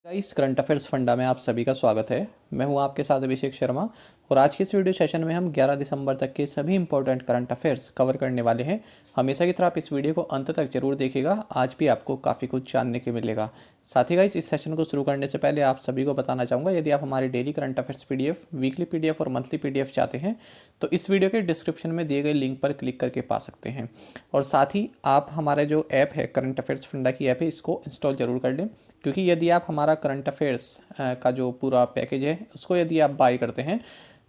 Guys, current affairs funda में आप सभी का स्वागत है। मैं हूं आपके साथ अभिषेक शर्मा और आज के इस वीडियो सेशन में हम 11 दिसंबर तक के सभी इंपॉर्टेंट करंट अफेयर्स कवर करने वाले हैं। हमेशा की तरह आप इस वीडियो को अंत तक जरूर देखिएगा, आज भी आपको काफ़ी कुछ जानने को मिलेगा। साथ ही गाइस, इस सेशन को शुरू करने से पहले आप सभी को बताना चाहूँगा, यदि आप हमारे daily current affairs PDF, weekly PDF और मंथली पीडीएफ चाहते हैं तो इस वीडियो के डिस्क्रिप्शन में दिए गए लिंक पर क्लिक करके पा सकते हैं। और साथ ही आप हमारा जो ऐप है, करंट अफेयर्स फंडा की ऐप है, इसको इंस्टॉल जरूर कर लें, क्योंकि यदि आप हमारा करंट अफेयर्स का जो पूरा पैकेज है उसको यदि आप बाय करते हैं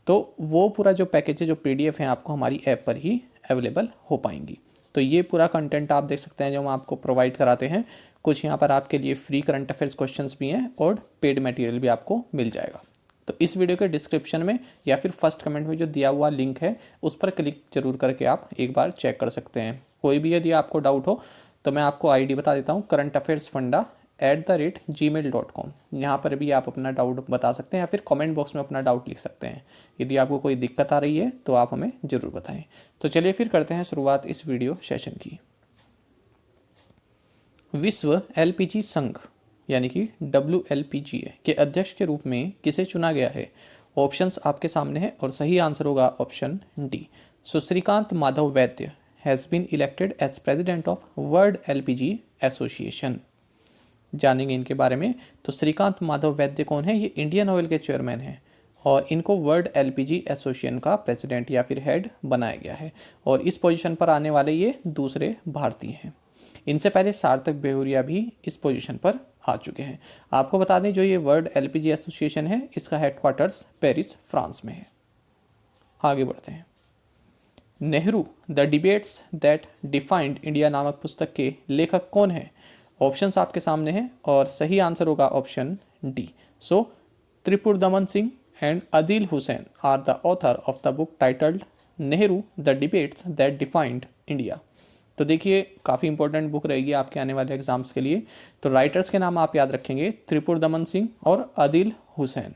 तो वो पूरा जो पैकेज है, जो पीडीएफ है, आपको हमारी ऐप पर ही अवेलेबल हो पाएंगी। तो ये पूरा कंटेंट आप देख सकते हैं जो हम आपको प्रोवाइड कराते हैं। कुछ यहाँ पर आपके लिए फ्री करंट अफेयर्स क्वेश्चंस भी हैं और पेड मटेरियल भी आपको मिल जाएगा। तो इस वीडियो के डिस्क्रिप्शन में या फिर फर्स्ट कमेंट में जो दिया हुआ लिंक है उस पर क्लिक जरूर करके आप एक बार चेक कर सकते हैं। कोई भी यदि आपको डाउट हो तो मैं आपको आईडी बता देता हूँ, currentaffairsfunda@gmail.com। यहाँ पर भी आप अपना डाउट बता सकते हैं या फिर कमेंट बॉक्स में अपना डाउट लिख सकते हैं। यदि आपको कोई दिक्कत आ रही है तो आप हमें ज़रूर बताएं। तो चलिए फिर करते हैं शुरुआत इस वीडियो सेशन की। विश्व एलपीजी संघ यानी कि WLPGA के अध्यक्ष के रूप में किसे चुना गया है? ऑप्शंस आपके सामने हैं और सही आंसर होगा option D. So Shrikant Madhav Vaidya has been elected as president of world LPG association. जानेंगे इनके बारे में। तो श्रीकांत माधव वैद्य कौन है? ये इंडियन ऑयल के चेयरमैन हैं और इनको वर्ल्ड LPG एसोसिएशन का प्रेसिडेंट या फिर हेड बनाया गया है और इस पोजीशन पर आने वाले ये दूसरे भारतीय हैं। इनसे पहले सार्थक बेहुरिया भी इस पोजीशन पर आ चुके हैं। आपको बता दें, जो ये वर्ल्ड LPG एसोसिएशन है इसका हेडक्वार्टर्स पेरिस, फ्रांस में है। आगे बढ़ते हैं। Nehru the debates that defined India नामक पुस्तक के लेखक कौन है? ऑप्शंस आपके सामने हैं और सही आंसर होगा option D. So Tripurdaman Singh and Adil Hussain are the author of the book titled Nehru the debates that defined India. तो देखिए, काफ़ी इंपॉर्टेंट बुक रहेगी आपके आने वाले एग्जाम्स के लिए। तो राइटर्स के नाम आप याद रखेंगे, त्रिपुरदमन सिंह और अदिल हुसैन।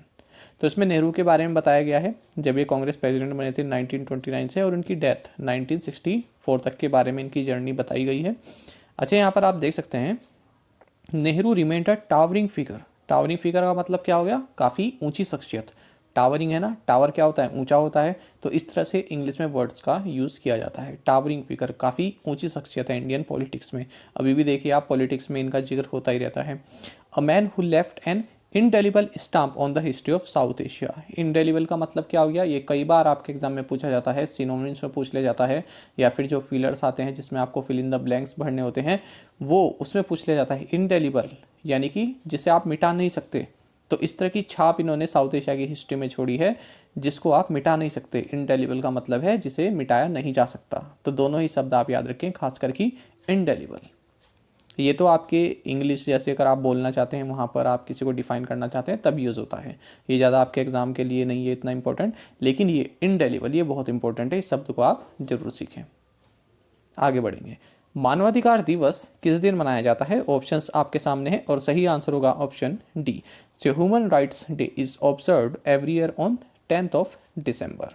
तो इसमें नेहरू के बारे में बताया गया है, जब ये कांग्रेस प्रेसिडेंट बने थे 1929 से, और उनकी डेथ 1964 तक के बारे में इनकी जर्नी बताई गई है। अच्छा, यहाँ पर आप देख सकते हैं, नेहरू रिमेंड अ टावरिंग फिगर। टावरिंग फिगर का मतलब क्या हो गया? काफ़ी ऊंची शख्सियत। टावरिंग है ना, टावर क्या होता है? ऊंचा होता है। तो इस तरह से इंग्लिश में वर्ड्स का यूज़ किया जाता है। टावरिंग फिगर, काफ़ी ऊंची शख्सियत है इंडियन पॉलिटिक्स में। अभी भी देखिए आप, पॉलिटिक्स में इनका जिक्र होता ही रहता है। A man who left N indelible stamp on the history of south Asia. Indelible का मतलब क्या हो गया? ये कई बार आपके एग्जाम में पूछा जाता है, सिनोनिम्स में पूछ लिया जाता है, या फिर जो फिलर्स आते हैं जिसमें आपको फिल इन द ब्लैंक्स भरने होते हैं, वो उसमें पूछ लिया जाता है। इनडेलिबल यानी कि जिसे आप मिटा नहीं सकते। तो इस तरह की छाप इन्होंने साउथ एशिया की हिस्ट्री में छोड़ी है जिसको आप मिटा नहीं सकते। इनडेलिबल का मतलब है जिसे मिटाया नहीं जा सकता। तो दोनों ही शब्द आप याद रखें, खासकर कि इनडेलिबल। ये तो आपके इंग्लिश जैसे अगर आप बोलना चाहते हैं, वहाँ पर आप किसी को डिफाइन करना चाहते हैं तब यूज़ होता है। ये ज़्यादा आपके एग्जाम के लिए नहीं है इतना इंपॉर्टेंट, लेकिन ये इनडेलिबल, ये बहुत इंपॉर्टेंट है। इस शब्द को आप जरूर सीखें। आगे बढ़ेंगे। मानवाधिकार दिवस किस दिन मनाया जाता है? ऑप्शंस आपके सामने हैं और सही आंसर होगा option D. So human rights day is observed every year on 10th of December.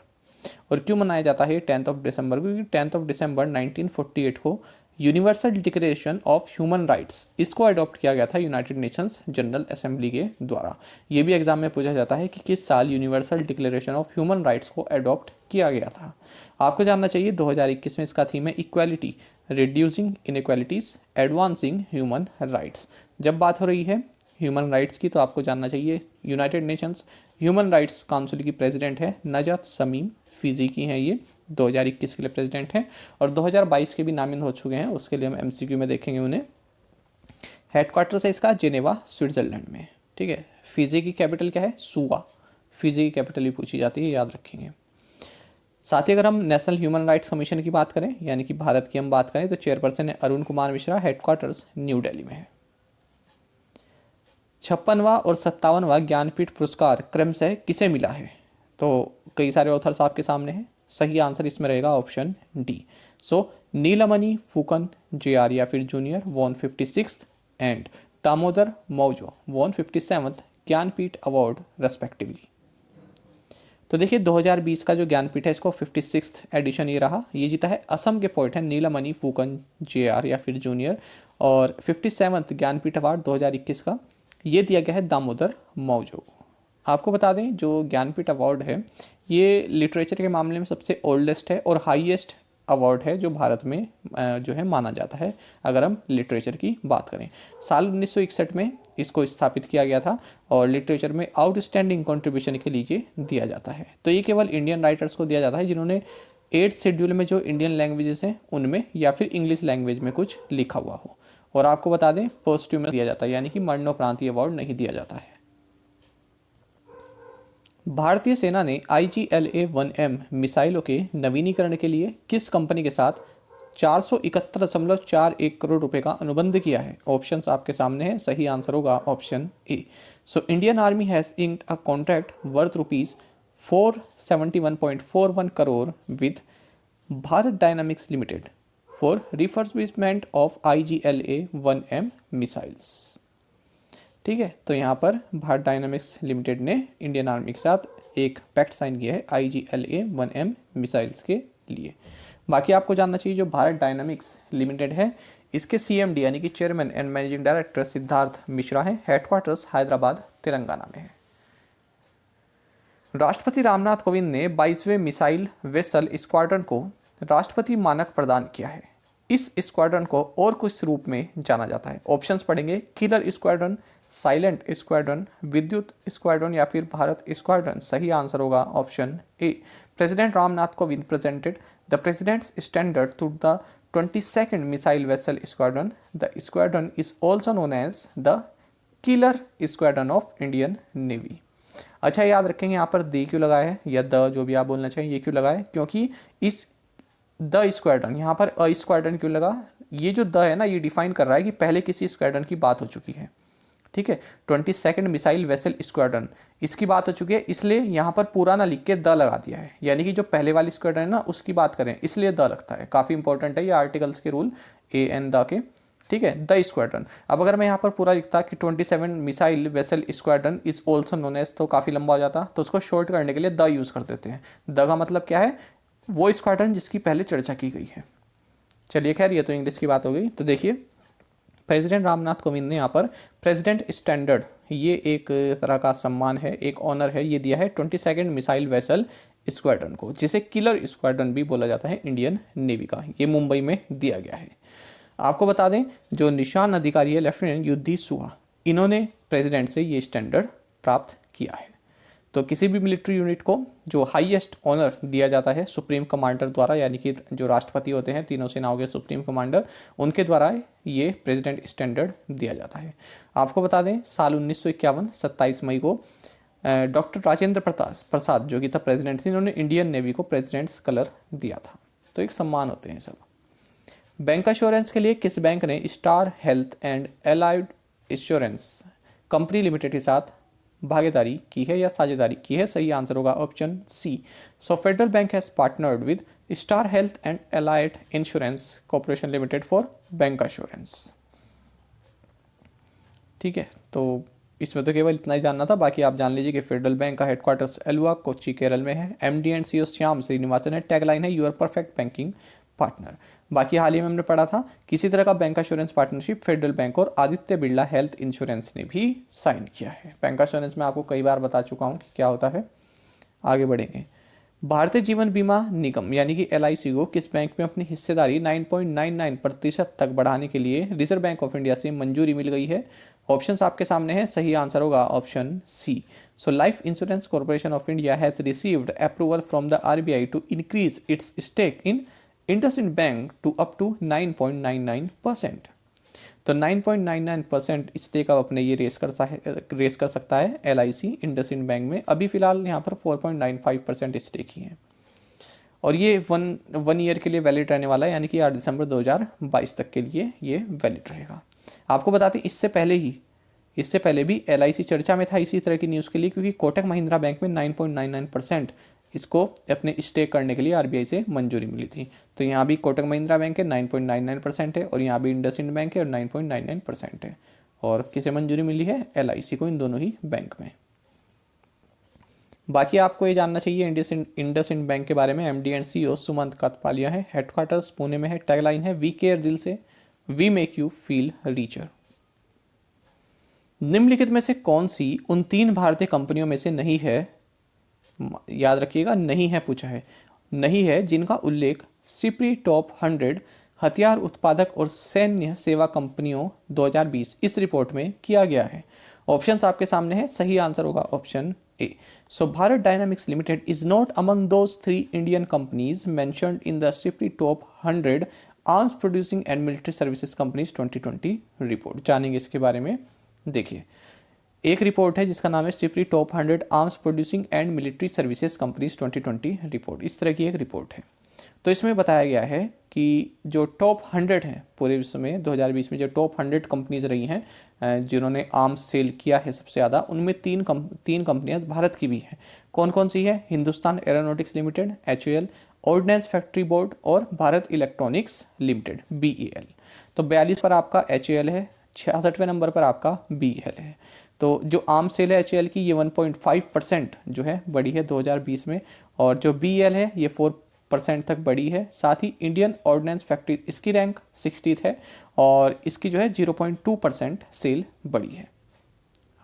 और क्यों मनाया जाता है 10th ऑफ दिसंबर? क्योंकि 10th ऑफ दिसंबर 1948 को universal declaration of human rights, इसको अडॉप्ट किया गया था यूनाइटेड नेशंस जनरल असेंबली के द्वारा। ये भी एग्जाम में पूछा जाता है कि किस साल universal declaration of human rights को अडॉप्ट किया गया था। आपको जानना चाहिए, 2021 में इसका थीम है equality, reducing inequalities, advancing human rights. जब बात हो रही है ह्यूमन राइट्स की तो आपको जानना चाहिए, United Nations human rights council की प्रेसिडेंट है नजात समीम फिजी की हैं। ये 2021 के लिए प्रेसिडेंट हैं और 2022 के भी नामित हो चुके हैं, उसके लिए हम MCQ में देखेंगे उन्हें। हेडक्वार्टर्स है इसका जेनेवा, स्विट्जरलैंड में। ठीक है। फिजी की कैपिटल क्या है? सुआ। फिजी की कैपिटल भी पूछी जाती है, याद रखेंगे। साथ ही अगर हम नेशनल ह्यूमन राइट्स कमीशन की बात करें, यानी कि भारत की हम बात करें, तो चेयरपर्सन है अरुण कुमार मिश्रा, हेडक्वार्टर्स न्यू दिल्ली में है। 56वां और 57वां ज्ञानपीठ पुरस्कार क्रमशः किसे मिला है? तो कई सारे ऑथर्स आपके सामने हैं। सही आंसर इसमें रहेगा ऑप्शन डी। सो नीलमणि फुकन JR या फिर junior won 56th and Damodar Mauzo won 57th Jnanpith award respectively. तो देखिए, 2020 का जो ज्ञानपीठ है इसको 56th एडिशन ये रहा। ये जीता है असम के पोइट हैं नीलमणि फुकन JR या फिर जूनियर, और 57th ज्ञानपीठ अवार्ड 2021 का ये दिया गया है दामोदर मौजो को। आपको बता दें जो ज्ञानपीठ अवार्ड है ये लिटरेचर के मामले में सबसे ओल्डेस्ट है और हाईएस्ट अवार्ड है जो भारत में जो है माना जाता है अगर हम लिटरेचर की बात करें। साल 1961 में इसको स्थापित किया गया था और लिटरेचर में आउटस्टैंडिंग कंट्रीब्यूशन के लिए दिया जाता है। तो ये केवल इंडियन राइटर्स को दिया जाता है जिन्होंने 8th शेड्यूल में जो इंडियन लैंग्वेजेस हैं उनमें या फिर इंग्लिश लैंग्वेज में कुछ लिखा हुआ हो। और आपको बता दें पोस्ट्यूमस दिया जाता है यानी कि मरणोपरांत अवार्ड नहीं दिया जाता है। भारतीय सेना ने IGLA-1M मिसाइलों के नवीनीकरण के लिए किस कंपनी के साथ 471.41 करोड़ रुपए का अनुबंध किया है? ऑप्शंस आपके सामने है, सही आंसर होगा option A. So Indian army has inked a contract worth rupees 471.41 crore with Bharat dynamics limited for refurbishment of IGLA-1M missiles. ठीक है, तो यहाँ पर भारत डायनामिक्स लिमिटेड ने इंडियन आर्मी के साथ एक पैक्ट साइन किया है IGLA-1M मिसाइल्स के लिए। बाकी आपको जानना चाहिए जो भारत डायनामिक्स लिमिटेड है इसके CMD यानी कि chairman and managing director Siddharth Mishra है। हेडक्वार्टर्स हैदराबाद तेलंगाना में है। राष्ट्रपति रामनाथ कोविंद ने 22वें मिसाइल वेसल स्क्वाड्रन को राष्ट्रपति मानक प्रदान किया है। इस स्क्वाड्रन को और किस रूप में जाना जाता है? ऑप्शंस पढ़ेंगे, killer squadron, silent squadron, Vidyut squadron या फिर भारत स्क्वाड्रन। सही आंसर होगा option A. President Ramnath Kovind presented the president's standard to the 22nd missile vessel squadron. The squadron is also known as the killer squadron of Indian navy. अच्छा, याद रखेंगे यहाँ पर the क्यों लगाया है या द जो भी आप बोलना चाहिए ये क्यों लगाया है? क्योंकि इस द स्क्वाड्रन यहाँ पर अ स्क्वाड्रन क्यों लगा? ये जो द है ना ये डिफाइन कर रहा है कि पहले किसी स्क्वाड्रन की बात हो चुकी है। ठीक है, 22nd मिसाइल वेसल स्क्वाड्रन इसकी बात हो चुकी है, इसलिए यहाँ पर पूरा ना लिख के द लगा दिया है, यानी कि जो पहले वाली स्क्वाड्रन है ना उसकी बात करें इसलिए द लगता है। काफ़ी इंपॉर्टेंट है ये आर्टिकल्स के रूल AN द के। ठीक है, द स्क्वाड्रन। अब अगर मैं यहाँ पर पूरा लिखता कि 27 missile vessel squadron is also known as तो काफ़ी लंबा हो जाता, तो उसको शॉर्ट करने के लिए द यूज़ कर देते हैं। द का मतलब क्या है? वो स्क्वाड्रन जिसकी पहले चर्चा की गई है। चलिए खैर ये तो इंग्लिश की बात हो गई। तो देखिए प्रेसिडेंट रामनाथ कोविंद ने यहाँ पर प्रेसिडेंट स्टैंडर्ड ये एक तरह का सम्मान है, एक ऑनर है, ये दिया है 22nd मिसाइल वेसल स्क्वाड्रन को, जिसे किलर स्क्वाड्रन भी बोला जाता है इंडियन नेवी का। ये मुंबई में दिया गया है। आपको बता दें जो निशान अधिकारी है लेफ्टिनेंट युद्धि सुहा, इन्होंने प्रेसिडेंट से ये स्टैंडर्ड प्राप्त किया है। तो किसी भी मिलिट्री यूनिट को जो हाईएस्ट ऑनर दिया जाता है सुप्रीम कमांडर द्वारा, यानी कि जो राष्ट्रपति होते हैं तीनों सेनाओं के सुप्रीम कमांडर, उनके द्वारा ये प्रेसिडेंट स्टैंडर्ड दिया जाता है। आपको बता दें साल 1951 27 मई को डॉक्टर राजेंद्र प्रसाद जो कि था प्रेसिडेंट थे, इन्होंने इंडियन नेवी को प्रेसिडेंट्स कलर दिया था। तो एक सम्मान होते हैं सब। बैंक इंश्योरेंस के लिए किस बैंक ने star Health and Allied insurance company limited के साथ भागीदारी की है या साझेदारी की है? सही आंसर होगा option C. So Federal Bank has partnered with Star Health and Allied Insurance Corporation Limited for bank insurance. ठीक है, तो इसमें तो केवल इतना ही जानना था। बाकी आप जान लीजिए कि फेडरल बैंक का हेडक्वार्टर्स एलुआ कोच्चि केरल में है। MD and CEO Shyam Srinivasan है। टैगलाइन है यूर परफेक्ट बैंकिंग पार्टनर। बाकी हाल ही में हमने पढ़ा था किसी तरह का bank insurance partnership federal bank और आदित्य बिरला हेल्थ इंश्योरेंस ने भी साइन किया है। बैंक इंश्योरेंस में आपको कई बार बता चुका हूँ कि क्या होता है। आगे बढ़ेंगे। भारतीय जीवन बीमा निगम यानी कि LIC को किस बैंक में अपनी हिस्सेदारी 9.99% तक बढ़ाने के लिए रिजर्व बैंक ऑफ इंडिया से मंजूरी मिल गई है? ऑप्शंस आपके सामने हैं, सही आंसर होगा option C. So Life Insurance Corporation of India has received approval from the RBI to increase its stake in IndusInd bank to up to 9.99%। तो 9.99% स्टेक अब अपने ये रेस कर सकता है LIC इंडसइंड बैंक में। अभी फिलहाल यहाँ पर 4.95% स्टेक ही है और ये वन ईयर के लिए वैलिड रहने वाला है, यानी कि 8 दिसंबर 2022 तक के लिए ये वैलिड रहेगा। आपको बताते हैं इससे पहले भी LIC चर्चा में था इसी तरह की न्यूज़ के लिए, क्योंकि कोटक महिंद्रा बैंक में 9.99% इसको अपने स्टेक करने के लिए RBI से मंजूरी मिली थी। तो यहाँ भी कोटक महिंद्रा बैंक है 9.99% है और यहाँ भी इंडसइंड बैंक है और 9.99% है। और किसे मंजूरी मिली है? LIC को, इन दोनों ही बैंक में। बाकी आपको ये जानना चाहिए इंडसइंड बैंक के बारे में। MD and CEO Sumant Kathpalia है। हेडक्वार्टर्स पुणे में है। टैगलाइन है वी केयर दिल से, we make you feel richer. निम्नलिखित में से कौन सी उन 3 भारतीय कंपनियों में से नहीं है, याद रखिएगा नहीं है पूछा है, नहीं है जिनका उल्लेख सिप्री टॉप 100 हथियार उत्पादक और सैन्य सेवा कंपनियों 2020 इस रिपोर्ट में किया गया है। ऑप्शंस आपके सामने है, सही आंसर होगा option A. So Bharat dynamics limited is not among those 3 Indian companies mentioned in the SIPRI top 100 arms producing and military services companies 2020 report. जानेंगे इसके बारे में। देखिए, एक रिपोर्ट है जिसका नाम है SIPRI top 100 arms producing and military services companies 2020 report. इस तरह की एक रिपोर्ट है। तो इसमें बताया गया है कि जो टॉप 100 हैं पूरे विश्व में 2020 में जो टॉप 100 कंपनीज रही हैं जिन्होंने आर्म्स सेल किया है सबसे ज़्यादा, उनमें तीन कंपनियां भारत की भी हैं। कौन कौन सी है? Hindustan aeronautics limited HAL, ordnance factory board और भारत इलेक्ट्रॉनिक्स लिमिटेड BEL। तो 42 पर आपका HAL है, 66वें नंबर पर आपका BEL है। तो जो आर्म्स सेल है HAL की ये 1.5% जो है बढ़ी है 2020 में, और जो BEL है ये 4% तक बढ़ी है। साथ ही इंडियन ऑर्डिनेंस फैक्ट्री इसकी रैंक 60th है और इसकी जो है 0.2% सेल बढ़ी है।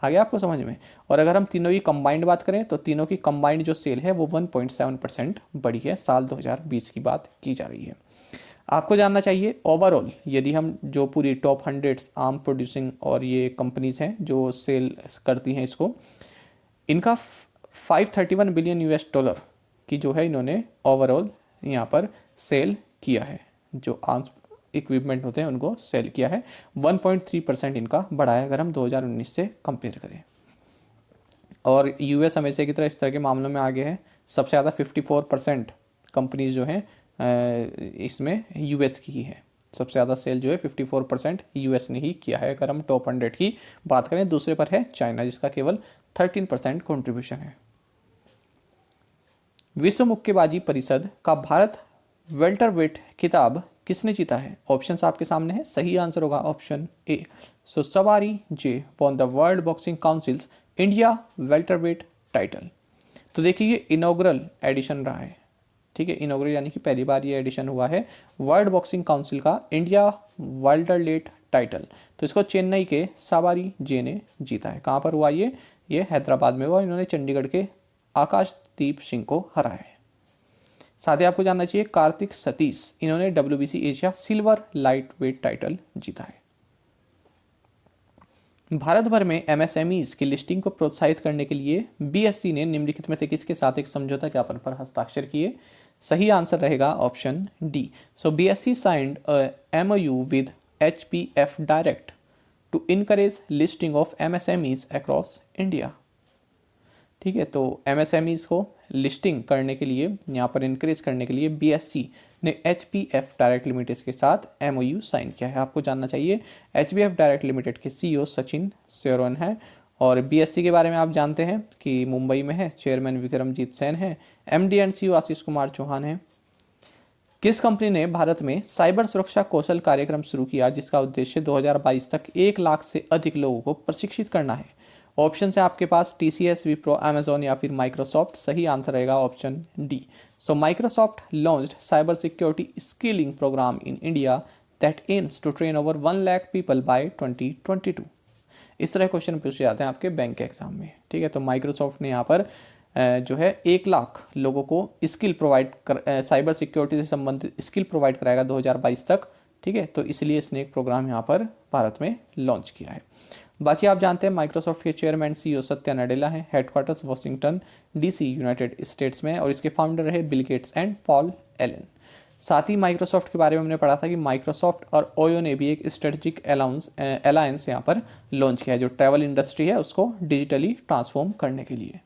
आ गया आपको समझ में? और अगर हम तीनों की कंबाइंड बात करें तो तीनों की कंबाइंड जो सेल है वो 1.7% बढ़ी है। साल 2020 की बात की जा रही है। आपको जानना चाहिए ओवरऑल, यदि हम जो पूरी टॉप 100 आर्म प्रोड्यूसिंग और ये कंपनीज हैं जो सेल करती हैं इसको, इनका 531 बिलियन US डॉलर की जो है इन्होंने ओवरऑल यहाँ पर सेल किया है। जो आर्म्स इक्विपमेंट होते हैं उनको सेल किया है। 1.3% इनका बढ़ा है अगर हम 2019 से कंपेयर करें। और US हमेशा की तरह इस तरह के मामलों में आगे है। सबसे ज़्यादा 54% कंपनीज जो हैं इसमें US की ही है। सबसे ज़्यादा सेल जो है 54% US ने ही किया है अगर हम टॉप 100 की बात करें। दूसरे पर है चाइना जिसका केवल 13% कॉन्ट्रीब्यूशन है। विश्व मुक्केबाजी परिषद का भारत वेल्टरवेट खिताब किसने जीता है? ऑप्शंस आपके सामने है, सही आंसर होगा ऑप्शन ए। सो सवारी जे won the world boxing council's India welterweight title. तो देखिए ये इनॉग्रल एडिशन रहा है, ठीक है। इनॉग्रल यानी कि पहली बार ये एडिशन हुआ है वर्ल्ड बॉक्सिंग काउंसिल का इंडिया वेल्टरवेट टाइटल। तो इसको चेन्नई के सवारी जे ने जीता है। कहाँ पर हुआ ये हैदराबाद में हुआ। इन्होंने चंडीगढ़ के आकाशदीप सिंह को हराया है। साथ ही आपको जानना चाहिए कार्तिक सतीश, इन्होंने WBC Asia silver light weight title जीता है। भारत भर में MSMEs की लिस्टिंग को प्रोत्साहित करने के लिए BSE ने निम्नलिखित में से किसके साथ एक समझौता ज्ञापन पर हस्ताक्षर किए? सही आंसर रहेगा option D. So BSE signed a MOU with HPF direct to encourage listing of MSMEs across India. ठीक है, तो MSMEs को लिस्टिंग करने के लिए, यहाँ पर इनक्रेज करने के लिए BSE ने HPF डायरेक्ट लिमिटेड के साथ MOU साइन किया है। आपको जानना चाहिए HPF डायरेक्ट लिमिटेड के CEO सचिन सेरोन है। और BSE के बारे में आप जानते हैं कि मुंबई में है, चेयरमैन विक्रमजीत सेन है, MD and CEO Ashish Kumar Chauhan है। किस कंपनी ने भारत में साइबर सुरक्षा कौशल कार्यक्रम शुरू किया जिसका उद्देश्य 2022 तक 1 लाख से अधिक लोगों को प्रशिक्षित करना है? ऑप्शन है आपके पास TCS, विप्रो, अमेजॉन या फिर माइक्रोसॉफ्ट। सही आंसर रहेगा option D. So Microsoft launched cyber security skilling programme in India that aims to train over 1 lakh people by 2022। इस तरह क्वेश्चन पूछे जाते हैं आपके बैंक के एग्जाम में, ठीक है। तो माइक्रोसॉफ्ट ने यहाँ पर जो है 1 लाख लोगों को स्किल प्रोवाइड कर, साइबर सिक्योरिटी से संबंधित स्किल प्रोवाइड कराएगा 2022 तक, ठीक है। तो इसलिए इसने एक प्रोग्राम यहाँ पर भारत में लॉन्च किया है। बाकी आप जानते हैं माइक्रोसॉफ्ट के चेयरमैन CEO सत्या नडेला हैं। Headquarters Washington DC United states में है और इसके फाउंडर रहे Bill Gates and Paul Allen. साथ ही माइक्रोसॉफ्ट के बारे में हमने पढ़ा था कि माइक्रोसॉफ्ट और ओयो ने भी एक स्ट्रेटेजिक अलायंस यहाँ पर लॉन्च किया है जो ट्रैवल इंडस्ट्री है उसको डिजिटली ट्रांसफॉर्म करने के लिए।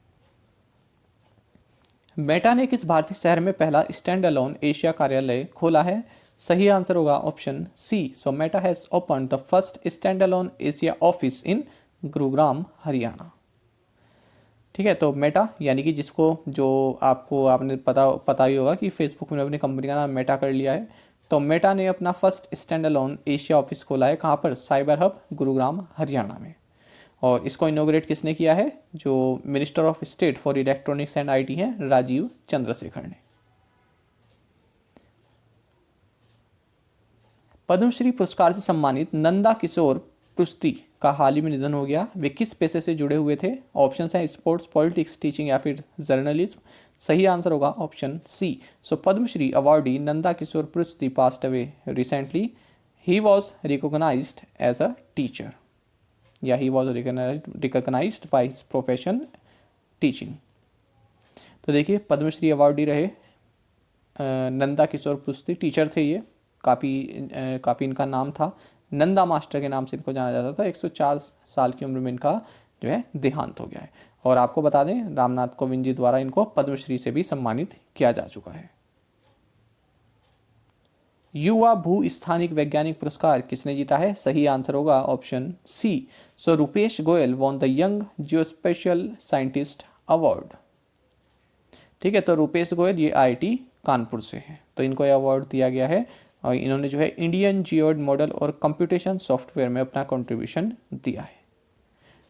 मेटा ने किस भारतीय शहर में पहला स्टैंड अलोन एशिया कार्यालय खोला है? सही आंसर होगा option C. So Meta has open the first stand alone Asia office in Gurugram Haryana. ठीक है, तो मेटा यानी कि जिसको जो आपने पता ही होगा कि फेसबुक में अपनी कंपनी का नाम मेटा कर लिया है। तो मेटा ने अपना first stand alone Asia office खोला है। कहाँ पर? साइबर हब गुरुग्राम हरियाणा में। और इसको इनोग्रेट किसने किया है? जो minister of state for electronics and IT हैं राजीव चंद्रशेखर ने। पद्मश्री पुरस्कार से सम्मानित नंदा किशोर पृष्टि का हाल ही में निधन हो गया, वे किस पेशे से जुड़े हुए थे? ऑप्शन हैं स्पोर्ट्स, पॉलिटिक्स, टीचिंग या फिर जर्नलिज्म। सही आंसर होगा option C. So Padma Shri awardee Nanda Kishore Prusty passed away recently. He was recognised as a teacher या he was recognised by his profession teaching. तो देखिए पद्मश्री अवार्डी रहे नंदा किशोर पृष्टि, टीचर थे ये, काफ़ी इनका नाम था, नंदा मास्टर के नाम से इनको जाना जाता था। 104 साल की उम्र में इनका जो है देहांत हो गया है। और आपको बता दें रामनाथ कोविंद जी द्वारा इनको पद्मश्री से भी सम्मानित किया जा चुका है। युवा भू स्थानिक वैज्ञानिक पुरस्कार किसने जीता है? सही आंसर होगा option C. So Rupesh Goyal won the young geospatial scientist award. ठीक है, तो रूपेश गोयल ये IIT कानपुर से है, तो इनको यह अवार्ड दिया गया है और इन्होंने जो है इंडियन जियोड मॉडल और कंप्यूटेशन सॉफ्टवेयर में अपना कंट्रीब्यूशन दिया है।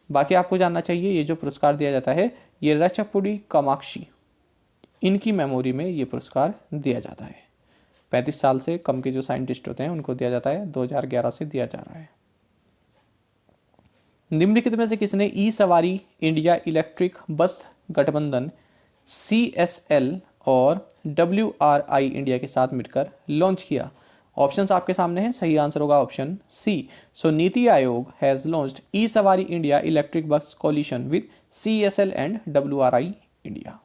बाकी आपको जानना चाहिए ये जो पुरस्कार दिया जाता है ये रचपुड़ी कामाक्षी इनकी मेमोरी में ये पुरस्कार दिया जाता है। 35 साल से कम के जो साइंटिस्ट होते हैं उनको दिया जाता है, 2011 से दिया जा रहा है। निम्नलिखित में से किसने ई सवारी इंडिया इलेक्ट्रिक बस गठबंधन CSL और WRI इंडिया के साथ मिलकर लॉन्च किया? ऑप्शंस आपके सामने हैं, सही आंसर होगा option C. So NITI Aayog has launched E Sawari India electric bus coalition with CSL and WRI India.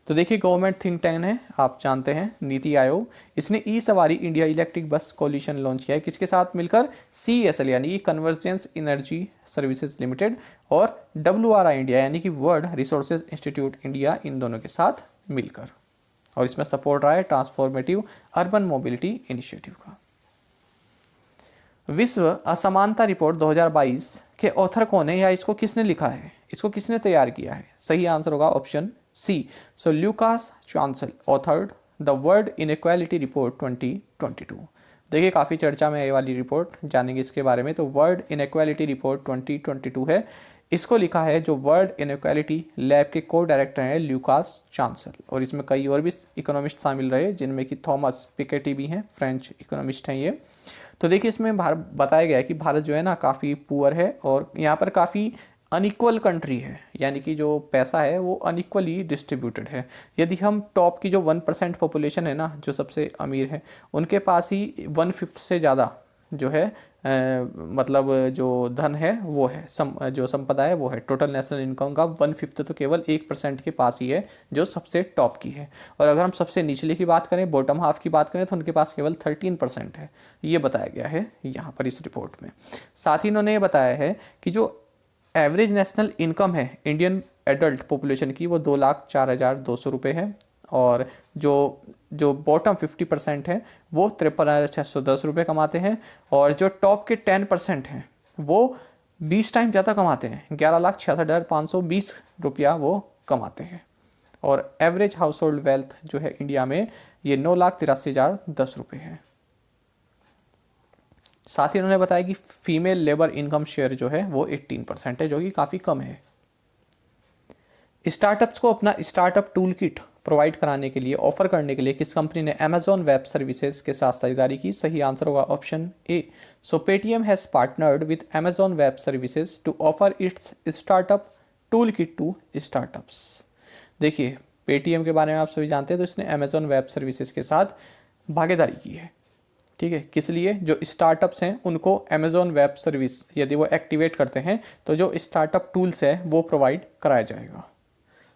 तो देखिए गवर्नमेंट थिंक टैंक है, आप जानते हैं नीति आयोग, इसने E Sawari India electric bus coalition launch किया है किसके साथ मिलकर? CSL यानी कि कन्वर्जेंस एनर्जी सर्विसेज लिमिटेड और WRI इंडिया यानी कि वर्ल्ड रिसोर्सेज इंस्टीट्यूट इंडिया, इन दोनों के साथ मिलकर। और इसमें सपोर्ट रहा है ट्रांसफॉर्मेटिव अर्बन मोबिलिटी इनिशिएटिव का। विश्व असमानता रिपोर्ट 2022 के ऑथर कौन है या इसको किसने लिखा है, इसको किसने तैयार किया है? सही आंसर होगा option C. So Lucas Chancel authored the world inequality report 2022। देखिए काफ़ी चर्चा में ये वाली रिपोर्ट, जानेंगे इसके बारे में। तो वर्ल्ड इनइक्वालिटी रिपोर्ट 2022 है, इसको लिखा है जो वर्ल्ड इनइक्वालिटी लैब के को डायरेक्टर हैं ल्यूकास चांसल, और इसमें कई और भी इकोनॉमिस्ट शामिल रहे जिनमें कि थॉमस पिकेटी भी हैं, फ्रेंच इकोनॉमिस्ट हैं ये। तो देखिए इसमें बताया गया है कि भारत जो है ना काफ़ी पुअर है और यहाँ पर काफ़ी अनइक्वल कंट्री है, यानी कि जो पैसा है वो अनइक्वली डिस्ट्रीब्यूटेड है। यदि हम टॉप की जो 1% पॉपुलेशन है ना, जो सबसे अमीर है, उनके पास ही 1/5 से ज़्यादा जो है मतलब जो धन है वो है, जो संपदा है वो है। टोटल नेशनल इनकम का 1/5 तो केवल 1% के पास ही है जो सबसे टॉप की है। और अगर हम सबसे निचले की बात करें, बॉटम हाफ की बात करें, तो उनके पास केवल 13% है। ये बताया गया है यहाँ पर इस रिपोर्ट में। साथ ही इन्होंने ये बताया है कि जो एवरेज नेशनल इनकम है इंडियन एडल्ट पॉपुलेशन की वो 2,04,200 रुपये है, और जो बॉटम 50% है वो 53,610 रुपये कमाते हैं, और जो टॉप के 10% हैं वो 20 टाइम ज़्यादा कमाते हैं, 11,66,520 रुपया वो कमाते हैं। और एवरेज हाउस होल्ड वेल्थ जो है इंडिया में ये 9,83,010 रुपये है। साथ ही उन्होंने बताया कि फीमेल लेबर इनकम शेयर जो है वो 18% है, जो कि काफ़ी कम है। स्टार्टअप्स को अपना स्टार्टअप टूल किट प्रोवाइड कराने के लिए, ऑफर करने के लिए किस कंपनी ने अमेजॉन वेब सर्विसेज के साथ साझेदारी की? सही आंसर होगा option A. So Paytm has partnered with Amazon Web Services to offer its startup tool kit to startups. देखिए पेटीएम के बारे में आप सभी जानते हैं, तो इसने अमेजॉन वेब सर्विसेज के साथ भागीदारी की है। ठीक है, किस लिए? जो स्टार्टअप्स हैं उनको अमेजॉन वेब सर्विस यदि वो एक्टिवेट करते हैं तो जो स्टार्टअप टूल्स है वो प्रोवाइड कराया जाएगा।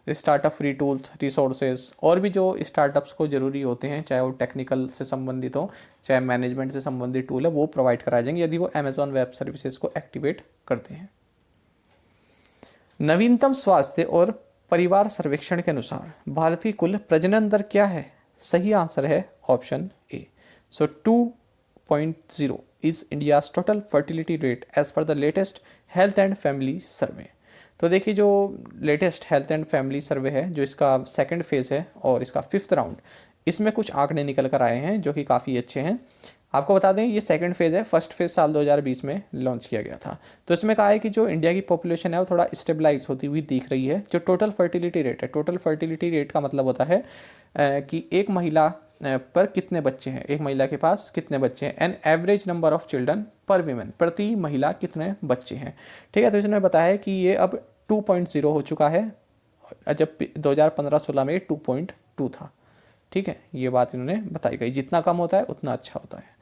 स्टार्टअप फ्री टूल्स, रिसोर्सेज और भी जो स्टार्टअप्स को ज़रूरी होते हैं, चाहे वो टेक्निकल से संबंधित हो चाहे मैनेजमेंट से संबंधित टूल है, वो प्रोवाइड कराए जाएंगे यदि वो अमेजॉन वेब सर्विसेज को एक्टिवेट करते हैं। नवीनतम स्वास्थ्य और परिवार सर्वेक्षण के अनुसार भारत की कुल प्रजनन दर क्या है? सही आंसर है option A. So 2.0 is India's total fertility rate as per the latest health and family survey. तो देखिए जो latest health and family survey है, जो इसका सेकंड फेज़ है और इसका 5th राउंड, इसमें कुछ आंकड़े निकल कर आए हैं जो कि काफ़ी अच्छे हैं। आपको बता दें ये सेकंड फेज़ है, फर्स्ट फेज़ साल 2020 में लॉन्च किया गया था। तो इसमें कहा है कि जो इंडिया की पॉपुलेशन है वो थोड़ा स्टेबलाइज होती हुई दिख रही है। जो टोटल फर्टिलिटी रेट है, टोटल फर्टिलिटी रेट का मतलब होता है कि एक महिला पर कितने बच्चे हैं, एक महिला के पास कितने बच्चे हैं, an average number of children पर वीमेन, प्रति महिला कितने बच्चे हैं। ठीक है, तो इसने बताया है कि ये अब 2.0 हो चुका है, जब 2015-16 में 2.2 था। ठीक है, ये बात इन्होंने बताई गई, जितना कम होता है उतना अच्छा होता है।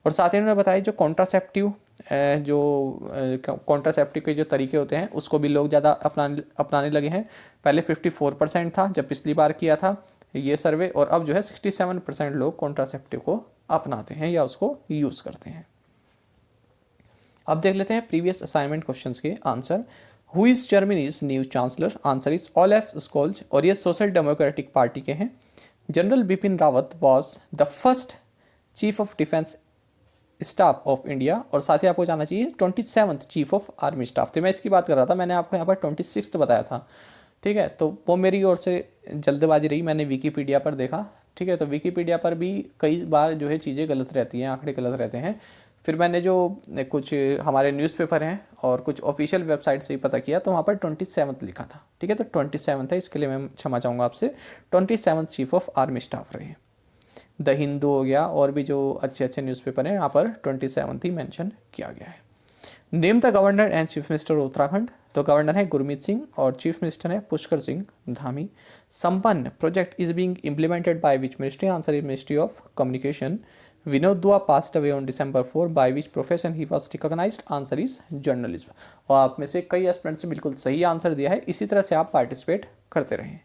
और साथ ही इन्होंने बताया जो कॉन्ट्रासेप्टिव के जो तरीके होते हैं उसको भी लोग ज़्यादा अपनाने लगे हैं। पहले 54% था जब पिछली बार किया था ये सर्वे, और अब जो है 67% लोग कॉन्ट्रासेप्टिव को अपनाते हैं या उसको यूज़ करते हैं। अब देख लेते हैं प्रीवियस असाइनमेंट क्वेश्चंस के answer. Who is Germany's new chancellor? Answer is Olaf Scholz, और ये सोशल डेमोक्रेटिक पार्टी के हैं। General Bipin Rawat was the first chief of defence staff of India, और साथ ही आपको जानना चाहिए 27th chief of army staff थे। मैं इसकी बात कर रहा था, मैंने आपको यहाँ पर 26th बताया था। ठीक है, तो वो मेरी ओर से जल्दबाजी रही, मैंने विकीपीडिया पर देखा। ठीक है, तो विकीपीडिया पर भी कई बार जो है चीज़ें गलत रहती हैं, आंकड़े गलत रहते हैं। फिर मैंने जो कुछ हमारे न्यूज़पेपर हैं और कुछ ऑफिशियल वेबसाइट से ही पता किया, तो वहाँ पर 27th लिखा था। ठीक है, तो 27th है, इसके लिए मैं क्षमा चाहूँगा आपसे। 27th chief of army staff रहे। द हिंदू हो गया, और भी जो अच्छे अच्छे न्यूज़पेपर हैं यहाँ पर 27th ही मेंशन किया गया है। Name the governor and chief minister of Uttarakhand, तो गवर्नर है गुरमीत सिंह और चीफ मिनिस्टर है Pushkar Singh Dhami. Sampann project is being implemented by which ministry? Answer is ministry of communication. Vinod Dua passed away on December 4, by which profession he was recognised? Answer is journalism. और आप में से कई aspirants ने बिल्कुल सही आंसर दिया है, इसी तरह से आप पार्टिसिपेट करते रहें।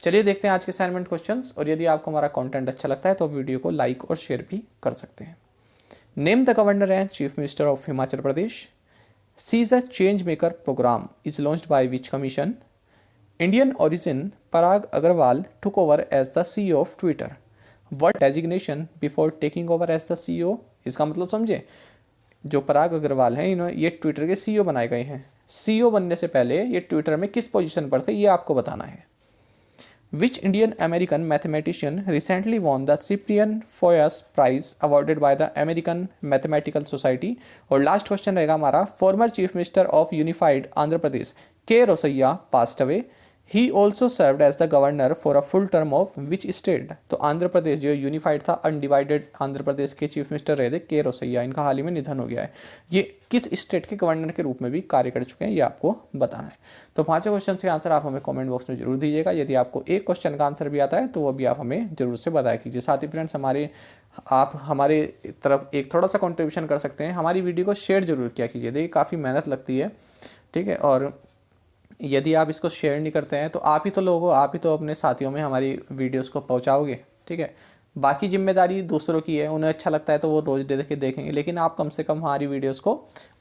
चलिए देखते हैं आज के असाइनमेंट क्वेश्चंस, और यदि आपको हमारा कंटेंट अच्छा लगता है तो वीडियो को लाइक और शेयर भी कर सकते हैं। Name the governor and chief minister of Himachal Pradesh. Sees a change maker programme is launched by which commission? Indian origin Parag Agrawal took over as the CEO of Twitter. What designation before taking over as the CEO? इसका मतलब समझे, जो पराग अग्रवाल हैं इन्होंने ये Twitter के CEO बनाए गए हैं। CEO बनने से पहले ये ट्विटर में किस पोजीशन पर थे ये आपको बताना है। Which Indian American mathematician recently won the Cyprian Foyas Prize awarded by the American Mathematical Society? और लास्ट क्वेश्चन रहेगा हमारा, former chief minister of unified Andhra Pradesh K Rosaiah passed away. He also served as the governor for a full term of which state? तो आंध्र प्रदेश जो unified था, undivided Andhra Pradesh के chief minister रहे थे के रोसैया, इनका हाल ही में निधन हो गया है। ये किस स्टेट के गवर्नर के रूप में भी कार्य कर चुके हैं ये आपको बताना है। तो 5 क्वेश्चन के आंसर आप हमें कमेंट बॉक्स में जरूर दीजिएगा। यदि आपको एक क्वेश्चन का आंसर भी आता है तो वो भी आप हमें जरूर से बताया कीजिए। साथ ही फ्रेंड्स आप हमारे तरफ एक थोड़ा सा कॉन्ट्रीब्यूशन कर सकते हैं, हमारी वीडियो को शेयर जरूर किया कीजिए। देखिए काफ़ी मेहनत लगती है, ठीक है, और यदि आप इसको शेयर नहीं करते हैं तो आप ही तो लोग हो, आप ही तो अपने साथियों में हमारी वीडियोस को पहुंचाओगे। ठीक है, बाकी जिम्मेदारी दूसरों की है, उन्हें अच्छा लगता है तो वो रोज़ दे के देखेंगे, लेकिन आप कम से कम हमारी वीडियोस को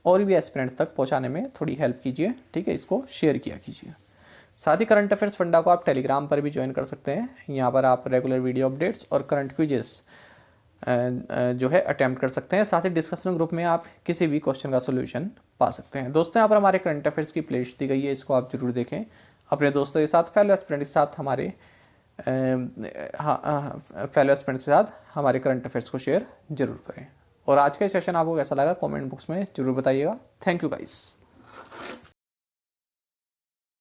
और भी एस्पिरेंट्स तक पहुंचाने में थोड़ी हेल्प कीजिए। ठीक है, इसको शेयर किया कीजिए। साथ ही करंट अफेयर्स फंडा को आप टेलीग्राम पर भी ज्वाइन कर सकते हैं। यहाँ पर आप रेगुलर वीडियो अपडेट्स और करंट क्विजेस जो है अटैम्प्ट कर सकते हैं। साथ ही डिस्कशन ग्रुप में आप किसी भी क्वेश्चन का सोल्यूशन पा सकते हैं। दोस्तों यहाँ पर हमारे करंट अफेयर्स की प्लेलिस्ट दी गई है, इसको आप जरूर देखें। अपने दोस्तों के साथ, फेलो एस्पिरेंट के साथ हमारे फेलो एस्पिरेंट के साथ हमारे करंट अफेयर्स को शेयर जरूर करें। और आज का सेशन आपको कैसा लगा कमेंट बॉक्स में जरूर बताइएगा। Thank you guys.